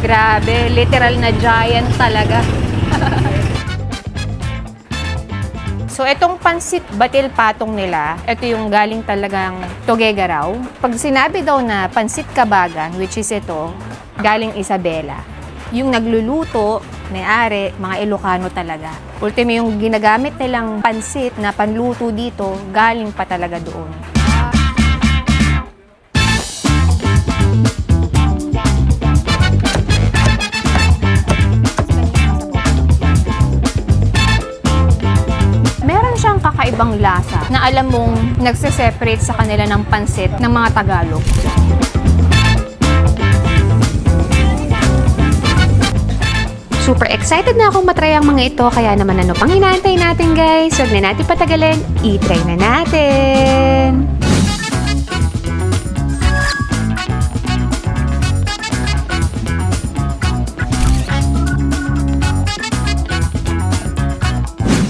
Grabe, literal na giant talaga. So, itong pansit batil patong nila, ito yung galing talagang Tuguegarao. Pag sinabi daw na pansit kabagan, which is ito, galing Isabela. Yung nagluluto, may-ari, mga Ilocano talaga. Ultimo yung ginagamit nilang pansit na panluto dito, galing pa talaga doon. Siyang kakaibang lasa na alam mong nagse-separate sa kanila ng pansit ng mga Tagalog. Super excited na akong matry ang mga ito, kaya naman ano pang hinaantay natin guys? Huwag na natin patagalin, i-try na natin!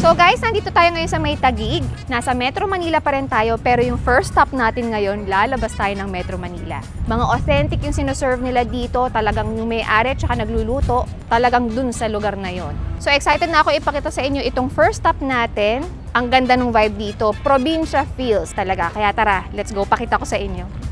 So guys, nandito tayo ngayon sa May Taguig. Nasa Metro Manila pa rin tayo, pero yung first stop natin ngayon, lalabas tayo ng Metro Manila. Mga authentic yung sinoserve nila dito, talagang yung may-ari at saka nagluluto, talagang dun sa lugar na yon. So excited na ako ipakita sa inyo itong first stop natin. Ang ganda ng vibe dito, probinsya feels talaga. Kaya tara, let's go, pakita ko sa inyo.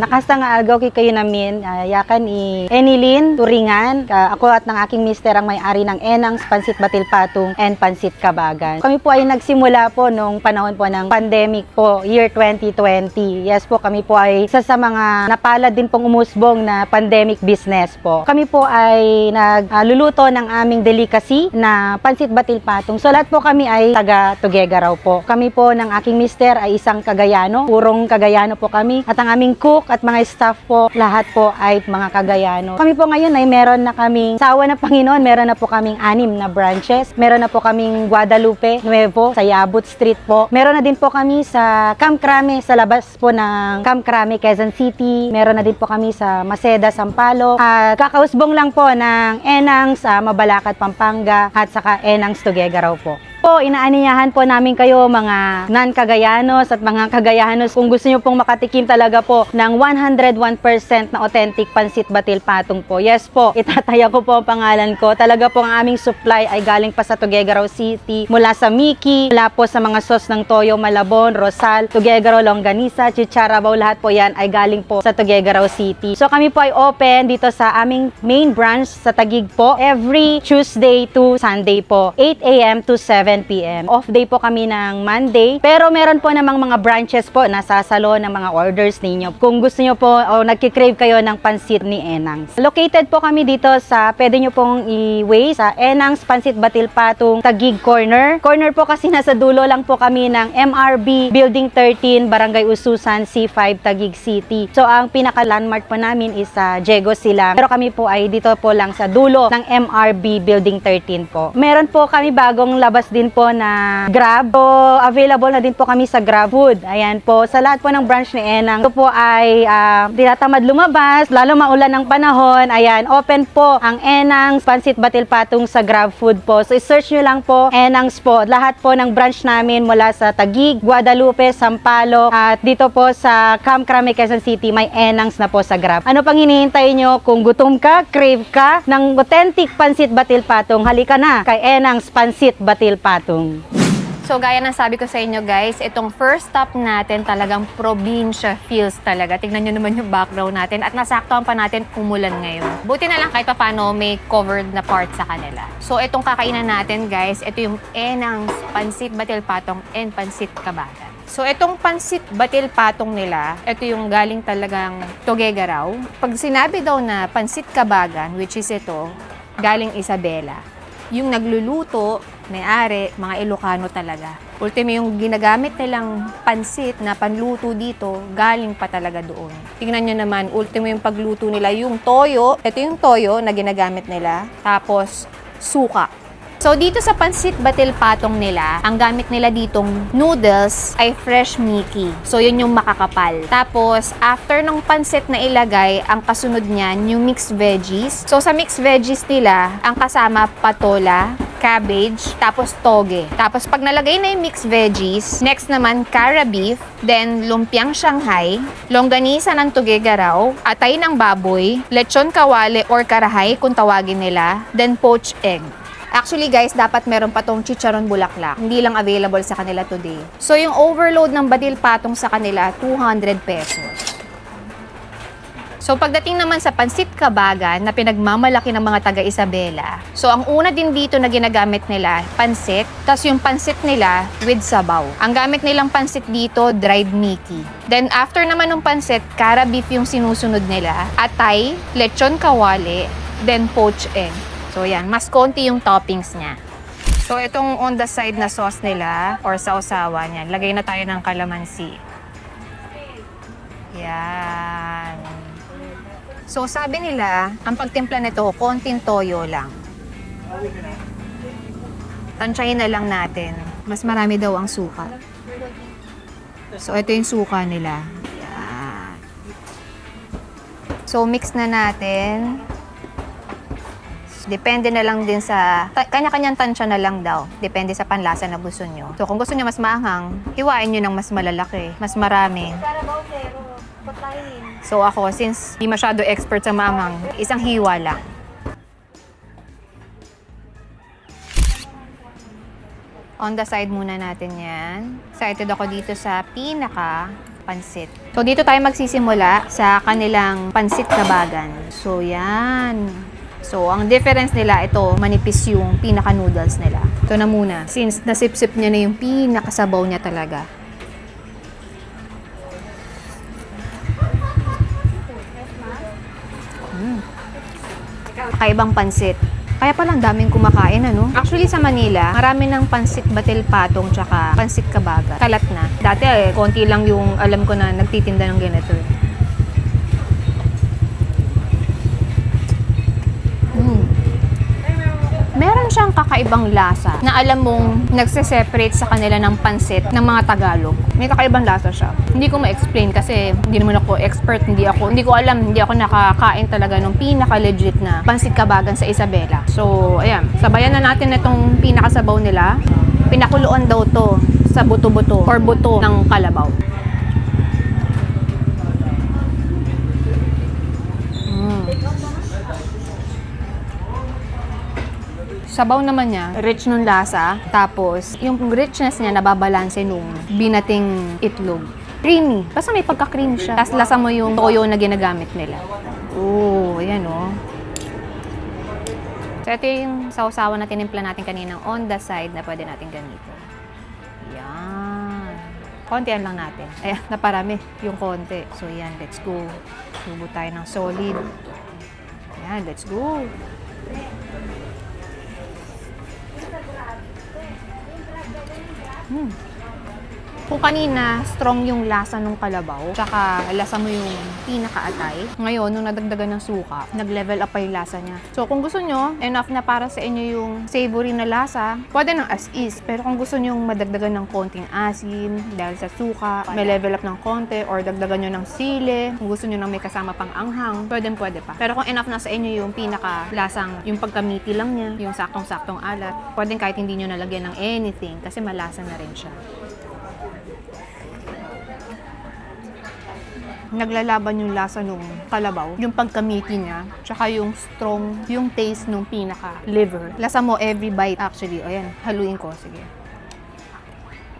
nakasang agaw kay kayo namin, yakan Enilyn Turingan. Ako at ng aking mister ang may-ari ng Enang's Pansit Batil Patong and Pansit Kabagan. Kami po ay nagsimula po nung panahon po ng pandemic po, year 2020. Yes po, kami po ay isa sa mga napalad din pong umusbong na pandemic business po. Kami po ay nagluluto ng aming delicacy na Pansit Batil Patong. So lahat po kami ay taga Tuguegarao po. Kami po ng aking mister ay isang Cagayano, purong Cagayano po kami. At ang aming cook at mga staff po, lahat po ay mga Cagayano. Kami po ngayon ay meron na kaming, sa awa ng Panginoon, meron na po kaming 6 na branches. Meron na po kaming Guadalupe, Nuevo, sa Yabut Street po. Meron na din po kami sa Camp Crame, sa labas po ng Camp Crame, Quezon City. Meron na din po kami sa Maceda, Sampaloc. At kakausbong lang po ng Enang's sa Mabalacat, Pampanga at saka Enang's Tuguegarao po. Inaaniyahan po namin kayo mga non-Cagayanos at mga Cagayanos kung gusto nyo pong makatikim talaga po ng 101% na authentic Pansit Batil Patong po. Yes po, itataya ko po ang pangalan ko. Talaga po ang aming supply ay galing pa sa Tuguegarao City. Mula sa Miki, mula po sa mga sauce ng Toyo, Malabon, Rosal, Tuguegarao, Longganisa, Chicharabaw, lahat po yan ay galing po sa Tuguegarao City. So kami po ay open dito sa aming main branch sa Taguig po every Tuesday to Sunday po, 8 a.m. to 7 p.m. Off day po kami ng Monday. Pero meron po namang mga branches po na sasalo ng mga orders ninyo. Kung gusto nyo po o nagkikrave kayo ng pansit ni Enang's. Located po kami dito sa, pwede nyo pong i-way sa Enang's Pansit Batil Patong Taguig Corner. Corner po kasi nasa dulo lang po kami ng MRB Building 13, Barangay Ususan, C5, Taguig City. So ang pinaka-landmark po namin is sa Diego Silang. Pero kami po ay dito po lang sa dulo ng MRB Building 13 po. Meron po kami bagong labas din po na Grab. So, available na din po kami sa Grab Food. Ayan po, sa lahat po ng branch ni Enang. Ito po ay tinatamad lumabas, lalo maulan ng panahon. Ayan, open po ang Enang's Pansit Batil Patong sa Grab Food po. So, i-search nyo lang po, Enang's po. Lahat po ng branch namin mula sa Taguig, Guadalupe, Sampaloc, at dito po sa Camp Crame, Quezon City, may Enang's na po sa Grab. Ano pang hinihintay nyo? Kung gutom ka, crave ka ng authentic Pansit Batil Patong, halika na kay Enang's Pansit Batil Patong. So gaya ng sabi ko sa inyo guys, itong first stop natin talagang probinsya feels talaga. Tingnan nyo naman yung background natin at nasaktuhan pa natin umulan ngayon. Buti na lang kahit pa paano may covered na part sa kanila. So itong kakainan natin guys, ito yung Enang's Pansit Batil Patong and Pansit Kabagan. So itong Pansit Batil Patong nila, ito yung galing talagang Tuguegarao. Pag sinabi daw na Pansit Kabagan, which is ito, galing Isabela. Yung nagluluto, may-ari, mga Ilocano talaga. Ultimo yung ginagamit nilang pansit na panluto dito, galing pa talaga doon. Tingnan nyo naman, ultimo yung pagluto nila, yung toyo, ito yung toyo na ginagamit nila, tapos suka. So dito sa Pansit Batil Patong nila, ang gamit nila ditong noodles ay fresh Miki. So yun yung makakapal. Tapos after ng pansit na ilagay, ang kasunod niyan yung mixed veggies. So sa mixed veggies nila, ang kasama patola, cabbage, tapos toge. Tapos pag nalagay na yung mixed veggies, next naman cara beef, then lumpiang Shanghai, longganisa ng Tuguegarao, atay ng baboy, lechon kawale or karahay kung tawagin nila, then poached egg. Actually guys, dapat meron pa tong chicharon bulaklak. Hindi lang available sa kanila today. So yung overload ng Batil Patong sa kanila, 200 pesos. So pagdating naman sa Pansit Kabagan na pinagmamalaki ng mga taga Isabela. So ang una din dito na ginagamit nila, pansit. Tapos yung pansit nila with sabaw. Ang gamit nilang pansit dito, dried Miki. Then after naman ng pansit, cara beef yung sinusunod nila. Atay, lechon kawale, then poached egg. So yan, mas konti yung toppings niya. So itong on the side na sauce nila or sausawa niya, lagay na tayo ng kalamansi. Yan. So sabi nila, ang pagtimpla nito, konting toyo lang. Tansyahin na lang natin. Mas marami daw ang suka. So ito yung suka nila. Yan. So mix na natin. Depende na lang din sa, kanya-kanyang tansya na lang daw. Depende sa panlasa na gusto nyo. So kung gusto nyo mas maanghang, hiwain nyo ng mas malalaki, mas marami. So ako, since di masyado expert sa maanghang, isang hiwa lang. On the side muna natin yan. Excited ako dito sa pinaka pansit. So, dito tayo magsisimula sa kanilang pansit kabagan. So, yan. So, ang difference nila, ito, manipis yung pinaka-noodles nila. Ito na muna. Since nasip-sip niya na yung pinakasabaw niya talaga. Kaibang pansit. Kaya pala ang daming kumakain, ano? Actually, sa Manila, marami ng pansit batil patong tsaka pansit kabaga. Kalat na. Dati, konti lang yung alam ko na nagtitinda ng ganito. Meron siyang kakaibang lasa na alam mong nagse-separate sa kanila ng pansit ng mga Tagalog. May kakaibang lasa siya. Hindi ko ma-explain kasi hindi naman ako expert, hindi ko alam, hindi ako nakakain talaga ng pinaka-legit na pansit kabagan sa Isabela. So, ayan, sabayan na natin itong pinakasabaw nila. Pinakuluan daw to sa buto-buto or buto ng kalabaw. Sabaw naman niya, rich nung lasa. Tapos, yung richness niya nababalanse nung binating itlog. Creamy. Basta may pagka-creamy siya. Tapos lasa mo yung toyo na ginagamit nila. Oo, ayan o. So, ito yung sausawan na tinimpla natin kaninang on the side na pwede natin gamitin. Yan. Kontian lang natin. Ayan, naparami yung konti. So, yan, let's go. Tubo tayo ng solid. Yan, let's go. Kung kanina, strong yung lasa ng kalabaw, tsaka lasa mo yung pinaka-atay. Ngayon, nung nadagdagan ng suka, nag-level up pa yung lasa niya. So, kung gusto nyo, enough na para sa inyo yung savory na lasa, pwede ng as is. Pero kung gusto nyo madagdagan ng konting asin, dahil sa suka, may level up ng konti, or dagdagan nyo ng sili, kung gusto nyo nang may kasama pang anghang, pwede pa. Pero kung enough na sa inyo yung pinaka-lasang, yung pagkamiti lang niya, yung saktong-saktong alat, pwede kahit hindi nyo nalagyan ng anything, kasi malasa na rin siya. Naglalaban yung lasa nung kalabaw, yung pagkamiti niya, tsaka yung strong, yung taste nung pinaka-liver. Lasa mo every bite actually. Ayan, haluin ko. Sige.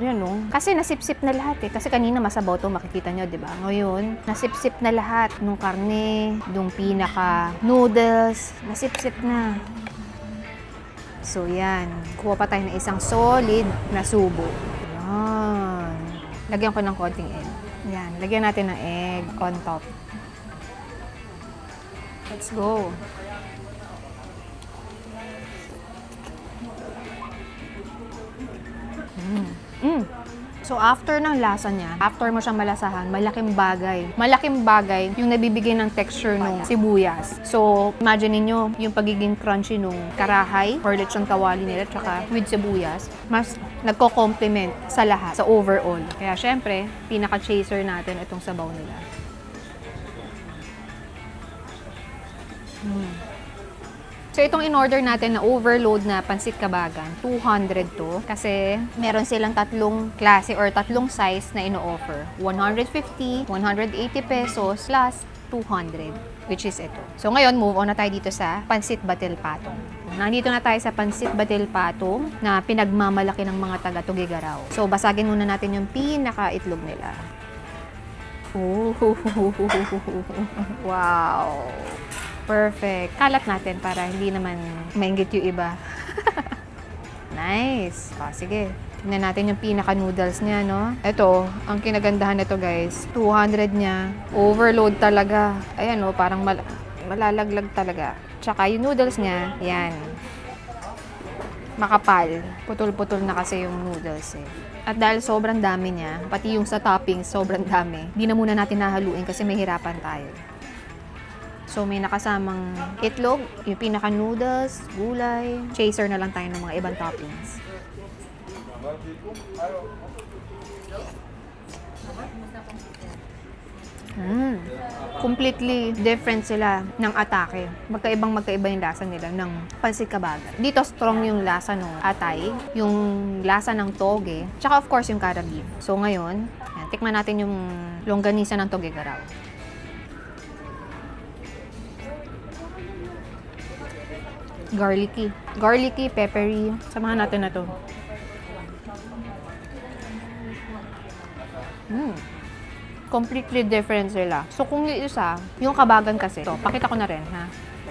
Ayan no. Kasi nasip-sip na lahat eh. Kasi kanina masabaw to, makikita nyo, di ba? Ngayon, nasip-sip na lahat. Nung karne, nung pinaka-noodles, nasip-sip na. So yan. Kuha pa tayo ng isang solid na subo. Yan. Lagyan ko ng konting egg. Yan, lagyan natin ng egg on top. Let's go. So, after ng lasa niya, after mo siyang malasahan, malaking bagay. Malaking bagay yung nabibigay ng texture ng sibuyas. So, imagine niyo yung pagiging crunchy nung karahay or lechon kawali nila tsaka with sibuyas. Mas nagko-complement sa lahat, sa overall. Kaya, syempre, pinaka-chaser natin itong sabaw nila. So, itong in-order natin na overload na pansit kabagan, 200 to. Kasi meron silang tatlong klase or tatlong size na ino-offer. 150, 180 pesos, plus 200, which is ito. So, ngayon, move on na tayo dito sa pansit batil patong. Nandito na tayo sa pansit batil patong na pinagmamalaki ng mga taga-Tugigaraw. So, basagin muna natin yung pinaka-itlog nila. Ooh, wow! Perfect. Kalat natin para hindi naman maingit yung iba. Nice. O, sige. Tignan natin yung pinaka-noodles niya, no? Ito, ang kinagandahan nito, guys. 200 niya. Overload talaga. Ayan, no? Parang malalaglag talaga. Tsaka yung noodles niya, yan. Makapal. Putol-putol na kasi yung noodles, eh. At dahil sobrang dami niya, pati yung sa toppings, sobrang dami. Di na muna natin nahaluin kasi may hirapan tayo. So, may nakasamang itlog, yung pinaka-noodles, gulay. Chaser na lang tayo ng mga ibang toppings. Completely different sila ng atake. Magkaiba yung lasa nila ng pansit kabagan. Dito, strong yung lasa ng atay, yung lasa ng toge, tsaka of course yung cara beef. So, ngayon, yan, tikman natin yung longganisa ng Tugigaraw. Garlicky, peppery. Samahan natin na to. Completely different sila. So kung yung isa, yung kabagan kasi, to, pakita ko na rin ha.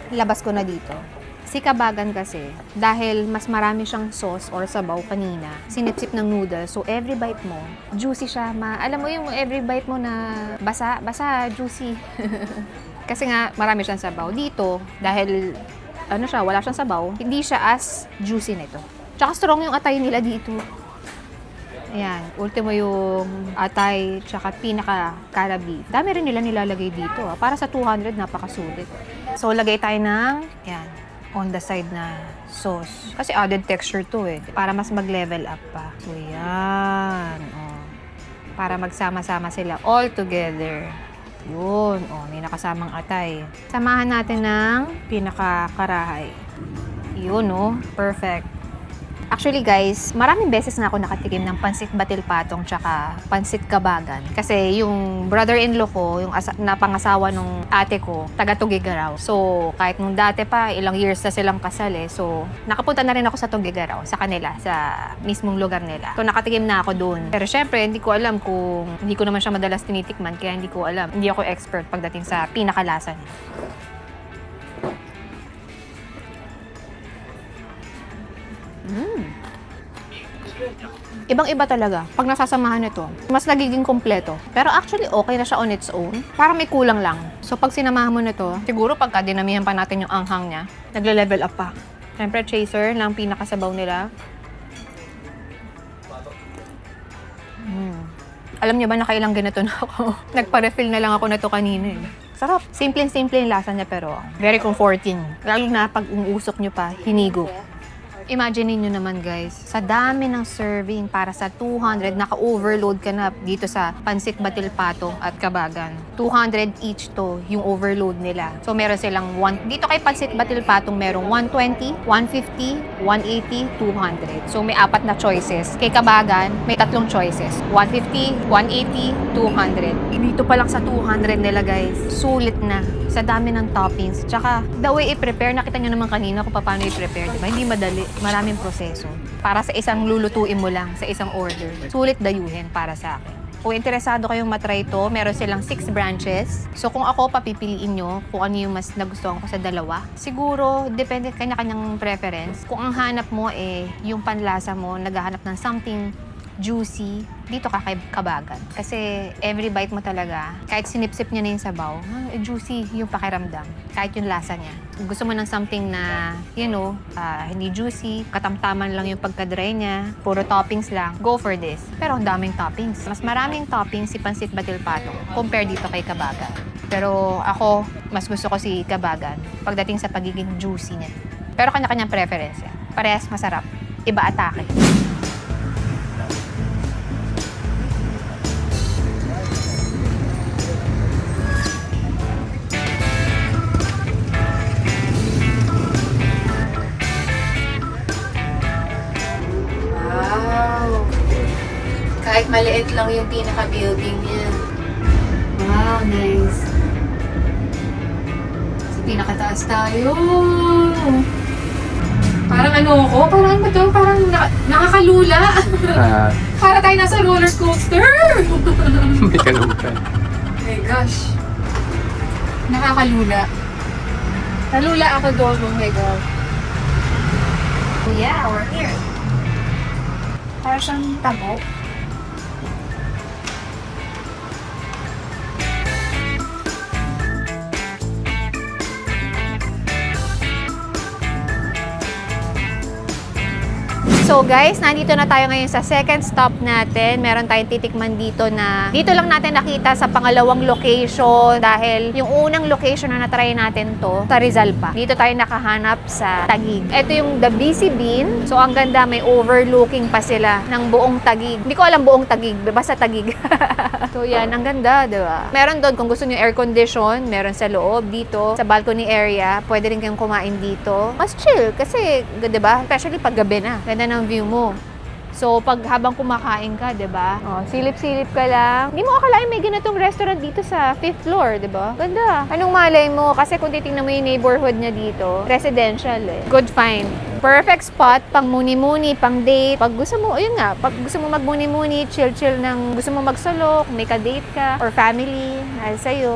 Labas ko na dito. Si kabagan kasi, dahil mas marami siyang sauce or sabaw kanina, sinipsip ng noodles, so every bite mo, juicy siya. Alam mo yung every bite mo na basa, juicy. Kasi nga, marami siyang sabaw. Dito, dahil wala siyang sabaw, hindi siya as juicy nito. Tsaka strong yung atay nila dito. Ayan, ultimo yung atay, tsaka pinaka-cara beef. Dami rin nila nilalagay dito. Para sa 200, napakasulit. So, lagay tayo ng, ayan, on the side na sauce. Kasi added texture to eh. Para mas mag-level up pa. So, yan. Oh. Para magsama-sama sila all together. Yun. Oh, may nakasamang atay. Samahan natin ng pinaka-karahay. Yun, oh. Perfect. Actually guys, maraming beses na ako nakatikim ng pansit batil patong tsaka pansit kabagan. Kasi yung brother-in-law ko, yung napangasawa nung ate ko, taga Tugigaraw. So, kahit nung dati pa, ilang years na silang kasal eh. So, nakapunta na rin ako sa Tugigaraw, sa kanila, sa mismong lugar nila. So, nakatikim na ako dun. Pero syempre, hindi ko alam kung, hindi ko naman siya madalas tinitikman, kaya hindi ko alam. Hindi ako expert pagdating sa pinakalasa niya. Ibang-iba talaga. Pag nasasamahan nito, mas nagiging kompleto. Pero actually, okay na siya on its own. Parang may kulang lang. So, pag sinamahan mo nito, siguro pagka dinamihan pa natin yung anghang niya, nagle-level up pa. Siyempre, chaser lang pinakasabaw nila. Alam niyo ba, nakailang ganito na ako. Nagpa-refill na lang ako na to kanina eh. Sarap. Simple-simple yung lasa niya pero very comforting. Lalo na pag umuusok niyo pa, hinigo. Imagine niyo naman guys, sa dami ng serving para sa 200, naka-overload ka na dito sa pansit batil patong at kabagan. 200 each to yung overload nila. So meron silang dito kay pansit batil patong merong 120, 150, 180, 200. So may apat na choices. Kay kabagan, may tatlong choices. 150, 180, 200. Dito pa lang sa 200 nila guys, sulit na. Sa dami ng toppings. Tsaka, the way i-prepare, nakita nyo naman kanina kung paano i-prepare, diba? Hindi madali. Maraming proseso. Para sa isang lulutuin mo lang, sa isang order. Sulit dayuhin para sa akin. Kung interesado kayong matry ito, meron silang 6 branches. So, kung ako, papipiliin nyo kung ano yung mas nagustuhan ko sa dalawa. Siguro, depende kanya-kanyang preference. Kung ang hanap mo yung panlasa mo, naghahanap ng something juicy, dito ka kay kabagan. Kasi every bite mo talaga, kahit sinipsip niya na yung sabaw, juicy yung pakiramdam. Kahit yung lasa niya. Kung gusto mo ng something na, hindi juicy, katamtaman lang yung pagka-dry niya, puro toppings lang, go for this. Pero ang daming toppings. Mas maraming toppings si pansit batil patong compare dito kay kabagan. Pero ako, mas gusto ko si kabagan pagdating sa pagiging juicy niya. Pero kanya-kanyang preference yan. Parehas masarap. Iba atake. Kahit maliit lang yung pinaka-building niya. Wow, nice. Sa pinakataas tayo. Parang parang nakakalula. Para tayo nasa roller coaster. May ganun ka. Oh my gosh. Nakakalula. Nalula ako doon, oh my God. Yeah, we're here. Parang siyang tabo. So guys, nandito na tayo ngayon sa second stop natin. Meron tayong titikman dito na dito lang natin nakita sa pangalawang location dahil yung unang location na natry natin to sa Rizal pa. Dito tayo nakahanap sa Taguig. Ito yung The BC Bean. So ang ganda, may overlooking pa sila ng buong Taguig. Hindi ko alam buong Taguig, basta Taguig. So yan, ang ganda, diba? Meron doon kung gusto niyo air condition, meron sa loob dito, sa balcony area, pwede rin kayong kumain dito. Mas chill kasi, diba? Especially pag gabi na. Ganda ng view mo. So, pag habang kumakain ka, 'di ba? Oh, silip-silip ka lang. Hindi mo akalain may ganitong restaurant dito sa 5th floor, 'di ba? Ganda. Anong malay mo? Kasi kung titingnan mo yung neighborhood niya dito, residential eh. Good find. Perfect spot, pang muni-muni, pang date. Pag gusto mo, ayun nga, pag gusto mo mag-muni-muni, chill-chill ng gusto mo magsalok, may ka-date ka, or family, dahil sa'yo.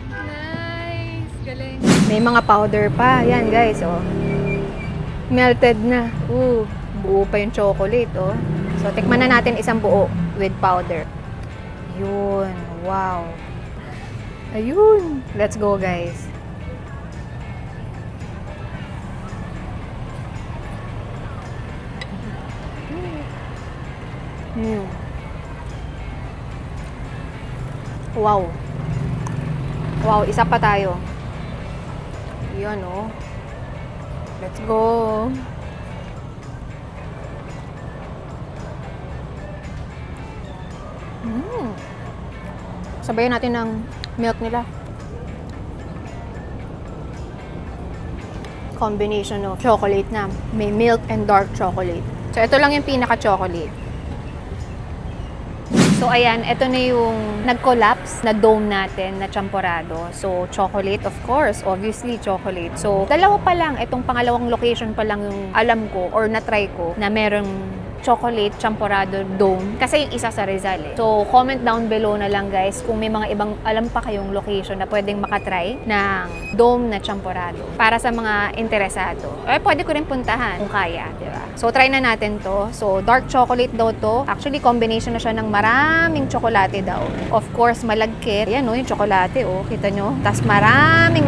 Nice! Galing. May mga powder pa. Yan guys, oh. Melted na. Buo pa yung chocolate, oh. So, tikman na natin isang buo with powder. Yun. Wow. Ayun. Let's go, guys. Wow. Wow, isa pa tayo. Yan, oh. Let's go. Sabayan natin ng milk nila. Combination of chocolate na. May milk and dark chocolate. So, ito lang yung pinaka-chocolate. So, ayan, ito na yung nag-collapse na dome natin na champorado. So, chocolate, of course. Obviously, chocolate. So, dalawa pa lang. Itong pangalawang location pa lang yung alam ko or na-try ko na merong chocolate champorado dome. Kasi yung isa sa Rizal eh. So, comment down below na lang guys kung may mga ibang alam pa kayong location na pwedeng makatry ng dome na champorado. Para sa mga interesado. Eh, pwede ko rin puntahan kung kaya, di ba? So, try na natin to. So, dark chocolate daw to. Actually, combination na siya ng maraming tsokolate daw. Of course, malagkit. Ayan o, yung tsokolate o. Kita nyo? Tapos maraming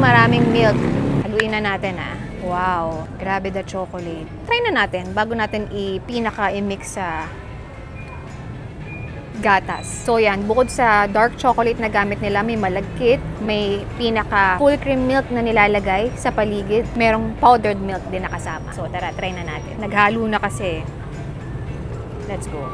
milk. Haluin na natin ah. Wow, grabe the chocolate. Try na natin bago natin i-mix sa gatas. So yan, bukod sa dark chocolate na gamit nila, may malagkit, may pinaka full cream milk na nilalagay sa paligid, merong powdered milk din nakasama. So tara, try na natin. Naghalo na kasi. Let's go.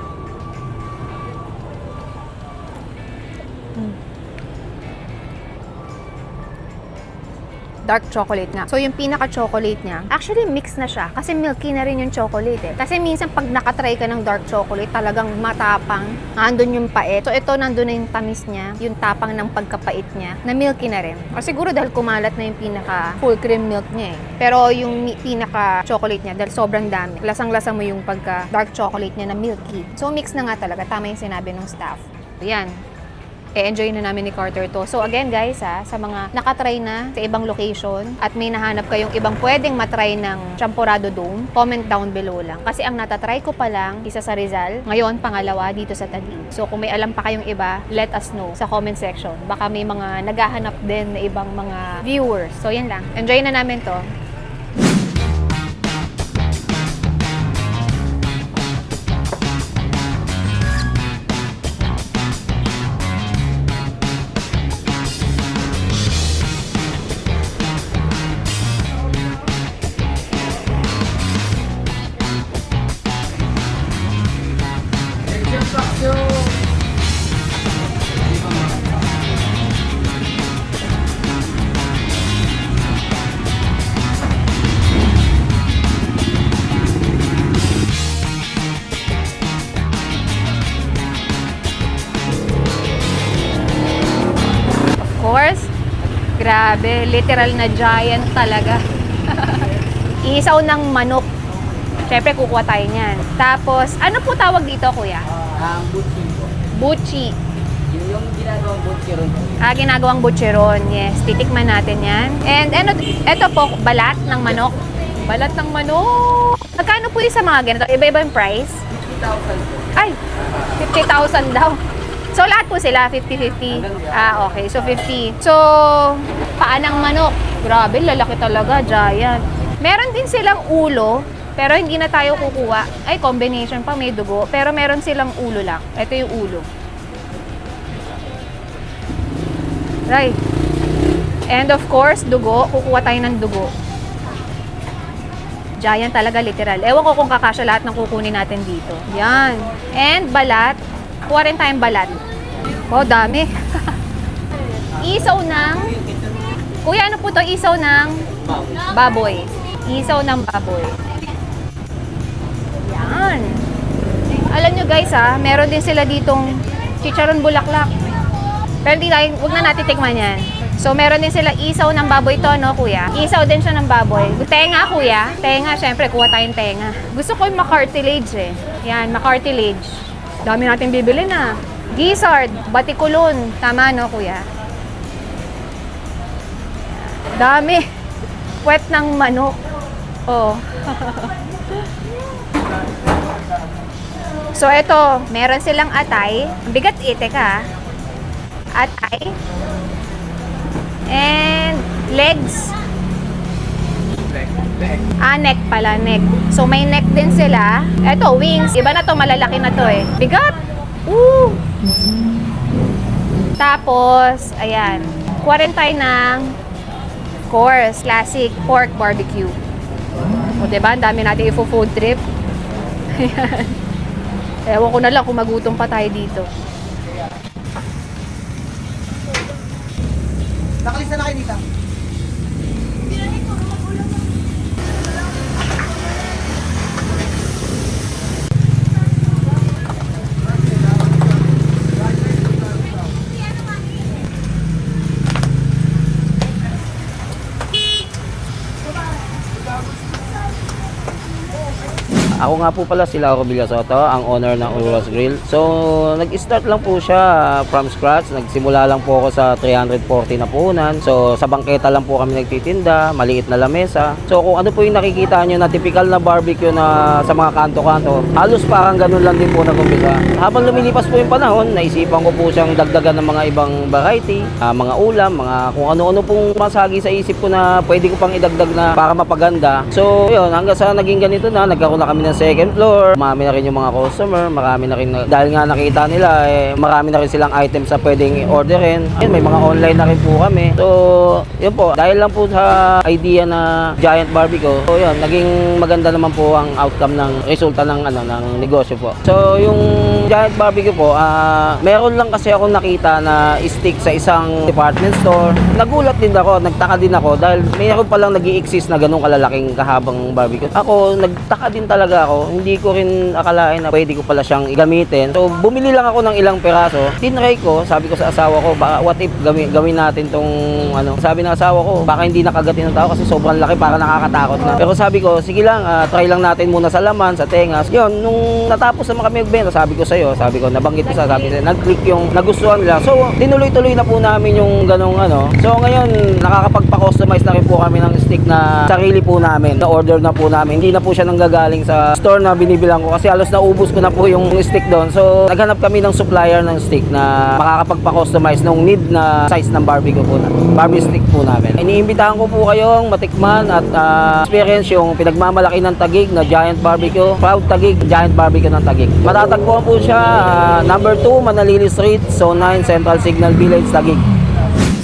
Dark chocolate nga. So, yung pinaka-chocolate niya, actually mix na siya kasi milky na rin yung chocolate eh. Kasi minsan pag nakatry ka ng dark chocolate, talagang matapang, nandun yung pait. So, ito nandun na yung tamis niya, yung tapang ng pagkapait niya, na milky na rin. O siguro dahil kumalat na yung pinaka-full cream milk niya eh. Pero yung pinaka-chocolate niya, dahil sobrang dami, lasang-lasa mo yung pagka-dark chocolate niya na milky. So, mix na nga talaga. Tama yung sinabi ng staff. Yan. E-enjoy na namin ni Carter to. So again guys sa mga nakatry na sa ibang location at may nahanap kayong ibang pwedeng matry ng champorado dome, comment down below lang. Kasi ang natatry ko pa lang, isa sa Rizal, ngayon pangalawa dito sa Taguig. So kung may alam pa kayong iba, let us know sa comment section. Baka may mga naghahanap din na ibang mga viewers. So yan lang. Enjoy na namin to. Grabe, literal na giant talaga. Isaw ng manok. Siyempre, kukuha tayo niyan. Tapos, ano po tawag dito, kuya? Butchi po. Butchi. Yung ginagawang butcheron. Ginagawang butcheron, yes. Titikman natin yan. And ano, ito po, balat ng manok. Balat ng manok. Magkano po yung sa mga ganito? Iba-iba yung price? 50,000 po. Ay, 50,000 daw. So, lahat po sila, 50-50. Okay. So, 50. So, paa ng manok. Grabe, lalaki talaga, giant. Meron din silang ulo, pero hindi na tayo kukuha. Ay, combination pa, may dugo. Pero meron silang ulo lang. Ito yung ulo. Right. And of course, dugo. Kukuha tayo ng dugo. Giant talaga, literal. Ewan ko kung kakasya lahat ng kukunin natin dito. Yan. And balat. Kuha rin tayong balat. Oh, dami. Isaw ng... Kuya, ano po to? Isaw ng baboy. Isaw ng baboy. Yan. Alam nyo guys meron din sila ditong chicharon bulaklak. Pero hindi tayo, huwag na natin tikman yan. So, meron din sila isaw ng baboy to, no, kuya? Isaw din siya ng baboy. Tenga, kuya. Tenga, syempre, kuha tayong tenga. Gusto ko yung macartilage, eh. Yan, macartilage. Dami natin bibili na. Gizzard, batikulon. Tama, no, kuya? Dami. Puwet ng manok. Oh. So, ito, meron silang atay. Ang bigat, teka. Atay. And legs. Neck pala, neck. So, may neck din sila. Ito, wings. Iba na to, malalaki na to eh. Bigat. Woo! Tapos, ayan. Kuha rin tayo ng course, classic pork barbecue. O, diba? Ang dami natin food trip. Ayan. Ewan ko na lang kung magutom pa tayo dito. Nakalista na kayo dito. Ako nga po pala si Lauro Villasoto, ang owner ng Uruwas Grill. So, nag-start lang po siya from scratch. Nagsimula lang po ako sa 340 na puhunan. So, sa bangketa lang po kami nagtitinda, maliit na lamesa. So, kung ano po yung nakikita nyo na typical na barbecue na sa mga kanto-kanto, halos parang ganun lang din po nag-umpisa. Habang lumilipas po yung panahon, naisipan ko po siyang dagdagan ng mga ibang variety, mga ulam, mga kung ano-ano pong masagi sa isip ko na pwede ko pang idagdag na para mapaganda. So, yun, hanggang sa naging ganito na, nagkaroon na kami ng second floor. Marami na rin yung mga customer, marami na rin dahil nga nakita nila marami na rin silang items na pwedeng orderin. Yun, may mga online na rin po kami. So, yun po, dahil lang po sa idea na Giant Barbecue. So, yun, naging maganda naman po ang outcome ng resulta ng ng negosyo po. So, yung Giant Barbecue po, meron lang kasi ako nakita na stick sa isang department store. Nagulat din ako, nagtaka din ako dahil mayroon palang nag-i-exist na ganung kalalaking kahabang barbecue. Ako, nagtaka din talaga ako, hindi ko rin akalain na pwede ko pala siyang gamitin. So, bumili lang ako ng ilang peraso. Tinry ko, sabi ko sa asawa ko, baka what if gawin natin tong Sabi ng asawa ko, baka hindi nakagatin ng tao kasi sobrang laki, para nakakatakot na. Pero sabi ko, sige lang, try lang natin muna sa laman, sa tengas. Yun, nung natapos naman kami magbenta, sabi ko sa'yo, nabanggit ko sabi ko, nag-click yung nagustuhan nila. So, tinuloy-tuloy na po namin yung ganong So, ngayon, nakakapagpa-customize na rin po kami ng stick na sarili po namin. Na-order na po namin. Hindi na po siya nanggagaling sa store na binibilang ko kasi halos naubos ko na po yung stick doon. So, naghanap kami ng supplier ng stick na makakapagpa-customize ng need na size ng barbecue po na. Barbecue stick po namin. Iniimbitahan ko po kayong matikman at experience yung pinagmamalaki ng Taguig na Giant Barbecue. Proud Taguig, Giant Barbecue ng Taguig. Matatagpuan po siya number 2, Manalili Street, Zone 9, Central Signal Village, Taguig.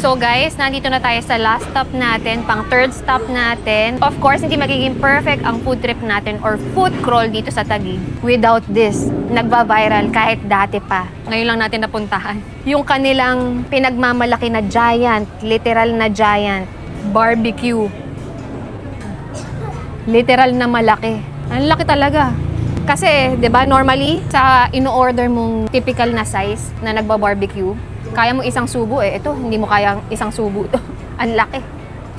So guys, nandito na tayo sa last stop natin, pang third stop natin. Of course, hindi magiging perfect ang food trip natin or food crawl dito sa Taguig without this. Nagba-viral kahit dati pa. Ngayon lang natin napuntahan. Yung kanilang pinagmamalaki na giant, literal na giant, barbecue. Literal na malaki. Ang laki talaga. Kasi, 'di ba, normally sa ino-order mong typical na size na nagba-barbecue, kaya mo isang subo ito, hindi mo kaya isang subo to. Ang laki.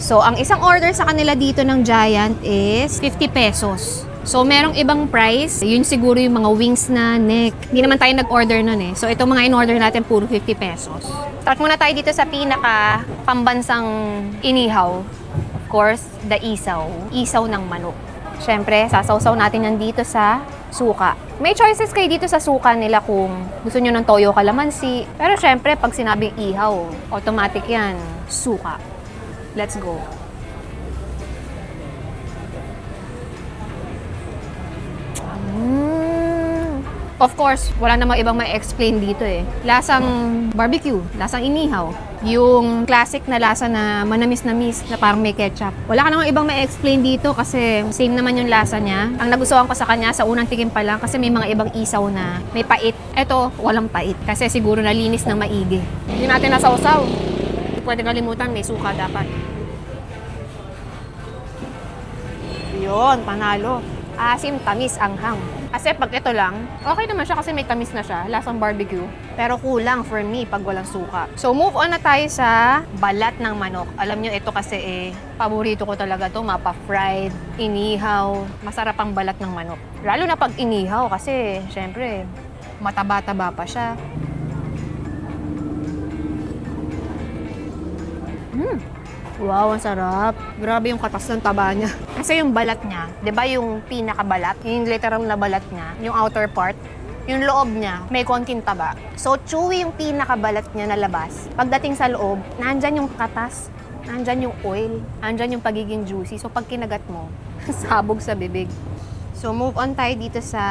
So, ang isang order sa kanila dito ng Giant is 50 pesos. So, merong ibang price. Yun siguro yung mga wings na neck. Hindi naman tayo nag-order nun eh. So, itong mga in-order natin, puro 50 pesos. Start muna tayo dito sa pinaka pambansang inihaw. Of course, the isaw. Isaw ng manok. Siyempre, sasawsaw natin yan dito sa suka. May choices kayo dito sa suka nila kung gusto nyo ng toyo kalamansi. Pero syempre, pag sinabing ihaw, automatic yan, suka. Let's go. Of course, wala namang ibang ma-explain dito eh. Lasang barbecue, lasang inihaw. Yung classic na lasa na manamis-namis na parang may ketchup. Wala ka namang ibang ma-explain dito kasi same naman yung lasa niya. Ang nagustuhan ko sa kanya sa unang tikim pa lang kasi may mga ibang isaw na may pait. Eto, walang pait kasi siguro nalinis ng maigi. Hindi natin nasawsaw. Pwede kalimutan, may suka dapat. Yun, panalo. Asim, tamis, anghang. Kasi pag ito lang, okay naman siya kasi may tamis na siya, lasang barbecue. Pero kulang for me pag walang suka. So move on na tayo sa balat ng manok. Alam nyo, ito kasi paborito ko talaga to, mapa-fried, inihaw. Masarap ang balat ng manok. Lalo na pag inihaw kasi, syempre, mataba-taba pa siya. Wow, ang sarap. Grabe yung katas ng taba niya. Kasi yung balat niya, di ba yung pinakabalat, yung literal na balat niya, yung outer part, yung loob niya, may konting taba. So, chewy yung pinakabalat niya na labas. Pagdating sa loob, nandyan yung katas, nandyan yung oil, nandyan yung pagiging juicy. So, pag kinagat mo, sabog sa bibig. So, move on tayo dito sa...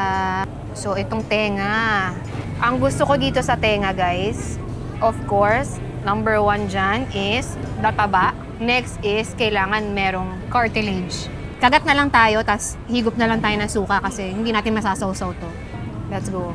So, itong tenga. Ang gusto ko dito sa tenga, guys, of course, number 1 dyan is taba. Next is, kailangan merong cartilage. Kagat na lang tayo, tas higop na lang tayo ng suka kasi hindi natin masasawsaw to. Let's go.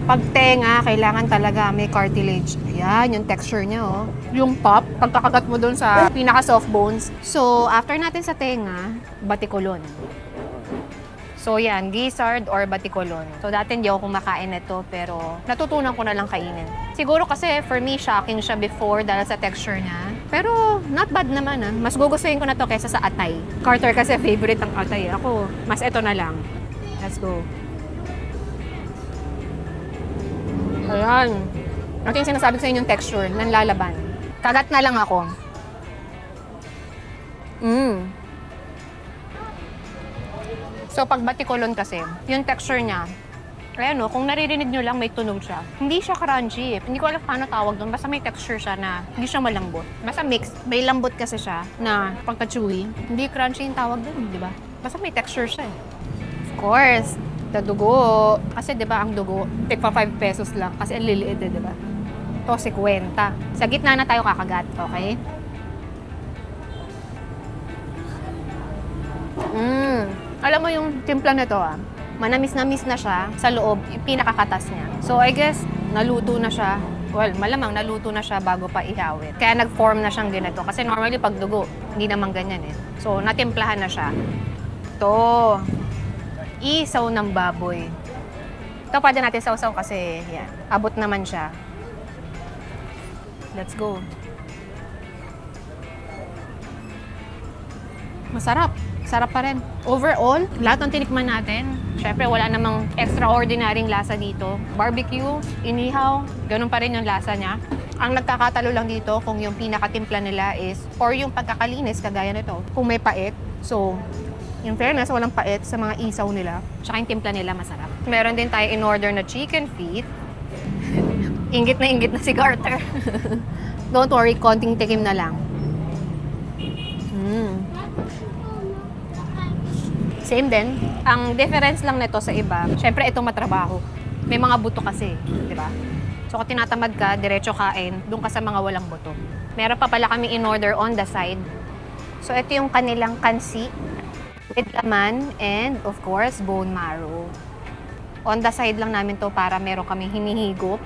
Pag tenga, kailangan talaga may cartilage. Ayan, yung texture niya, oh. Yung pop, pagkakagat mo dun sa pinaka-soft bones. So, after natin sa tenga, batikulon. So yan, gizzard or batikulon. So dati hindi ako kumakain nito pero natutunan ko na lang kainin. Siguro kasi for me, shocking siya before dahil sa texture niya. Pero not bad naman ah. Mas gugustuhin ko na to kaysa sa atay. Carter kasi favorite ang atay. Ako, mas ito na lang. Let's go. Ayan. Ito yung sinasabi ko sa inyo yung texture ng lalaban. Kagat na lang ako. So, pag batikulon kasi, yung texture niya, ayan o, kung naririnig nyo lang, may tunog siya. Hindi siya crunchy. Hindi ko alam paano tawag doon. Basta may texture siya na hindi siya malambot. Basta mixed. May lambot kasi siya na pagka-chewy. Hindi crunchy yung tawag doon, di ba? Basta may texture siya eh. Of course, the dugo. Kasi di ba ang dugo, tigpa 5 pesos lang. Kasi ang liliit eh, di ba? Ito, 50. Sa gitna na tayo kakagat, okay? Alam mo yung timpla nito manamis-namis na siya sa loob, yung pinakakatas niya. So I guess, naluto na siya. Well, malamang naluto na siya bago pa ihawin. Kaya nag-form na siyang ganito. Kasi normally pag dugo, hindi naman ganyan eh. So natimplahan na siya. Ito, isaw ng baboy. Ito pwede natin sausaw kasi yan, abot naman siya. Let's go. Masarap. Sarap pa rin. Overall, lahat ng tinikman natin, syempre wala namang extraordinaryong lasa dito. Barbecue, inihaw, ganun pa rin yung lasa niya. Ang nagkakatalo lang dito kung yung pinakatimpla nila is, or yung pagkakalinis, kagaya nito, kung may pait. So, in fairness, walang pait sa mga isaw nila. Tsaka yung timpla nila masarap. Meron din tayo in-order na chicken feet. Inggit na si Carter. Don't worry, konting tikim na lang. Same din. Ang difference lang nito sa iba, syempre itong matrabaho. May mga buto kasi, di ba? So kung tinatamad ka, diretso kain, doon ka sa mga walang buto. Meron pa pala kami in-order on the side. So ito yung kanilang kansi with laman and of course bone marrow. On the side lang namin to para meron kaming hinihigop.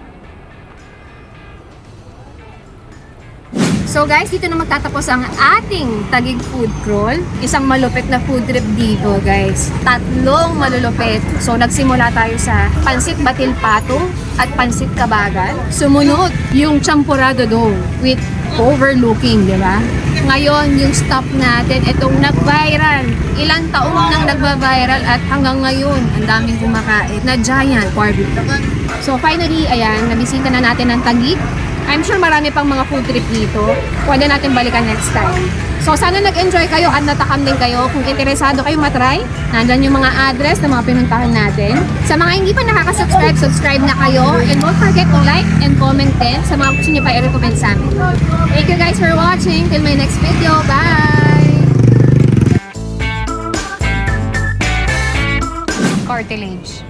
So guys, dito na magtatapos ang ating Taguig Food Crawl. Isang malupit na food trip dito, guys. 3 malulupit. So nagsimula tayo sa Pansit Batil Patong at Pansit Kabagan. Sumunod yung Champurado Dome with overlooking, di ba? Ngayon, yung stop natin, itong nag-viral. Ilang taong nang nagba-viral at hanggang ngayon, ang daming kumakain na giant barbecue. So finally, ayan, nabisita na natin ang Taguig. I'm sure marami pang mga food trip dito. Pwede natin balikan next time. So, sana nag-enjoy kayo at natakam din kayo. Kung interesado kayo matry, nandyan yung mga address na mga pinuntahan natin. Sa mga hindi pa nakaka-subscribe, subscribe na kayo. And don't forget to like and comment din sa mga gusto nyo pa i-recommend sa amin. Thank you guys for watching. Till my next video. Bye! cartilage.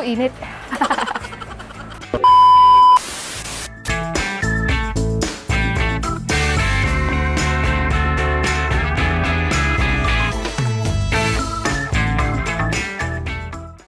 Init.